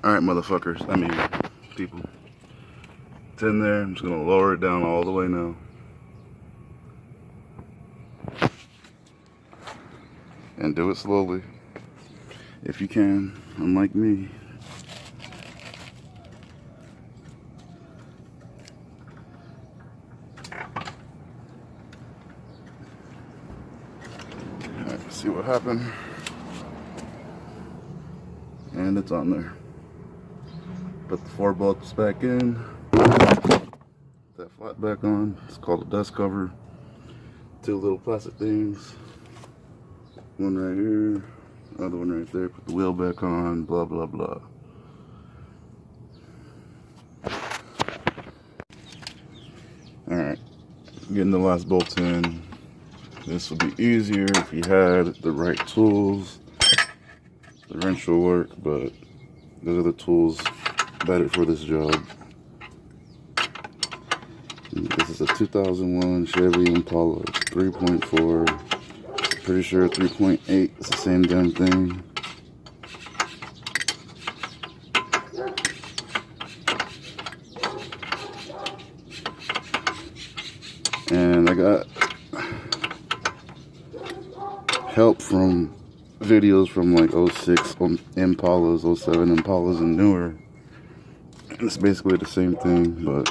Alright, motherfuckers. I mean, people. It's in there. I'm just going to lower it down all the way now. And do it slowly. If you can, unlike me. Alright, let's see what happened. And it's on there. Put the 4 bolts back in. That flat back on. It's called a dust cover. 2 little plastic things. One right here. Other one right there. Put the wheel back on. Blah blah blah. Alright. Getting the last bolts in. This would be easier if you had the right tools. The wrench will work, but those are the tools better for this job. This is a 2001 Chevy Impala 3.4. Pretty sure 3.8 is the same damn thing. And I got help from videos from like 06 Impalas, 07 Impalas, and newer. And it's basically the same thing, but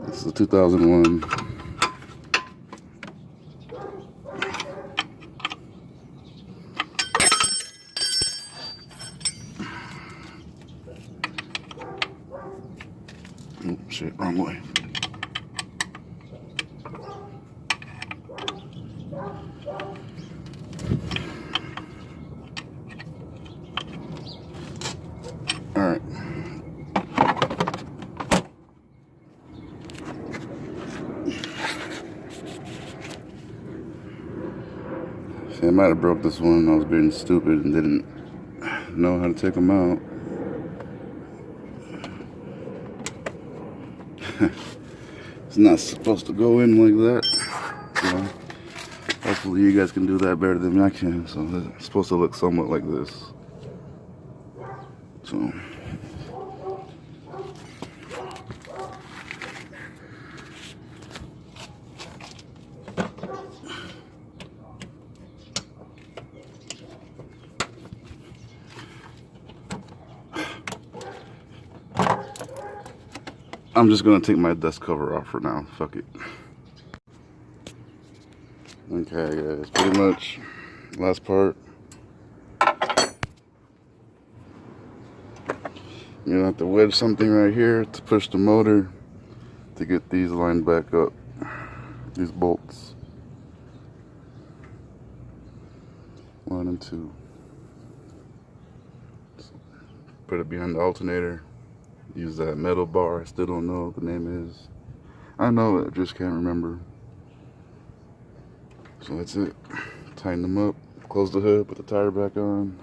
this is a 2001. Oh shit, wrong way. Alright. See, I might have broke this one. I was being stupid and didn't know how to take them out. It's not supposed to go in like that. So hopefully you guys can do that better than I can. So it's supposed to look somewhat like this. So I'm just gonna take my dust cover off for now. Fuck it. Okay, guys, pretty much last part. You're gonna have to wedge something right here to push the motor to get these lined back up. These bolts. 1 and 2. Put it behind the alternator. Use that metal bar. I still don't know what the name is. I know it, just can't remember. So that's it. Tighten them up. Close the hood. Put the tire back on.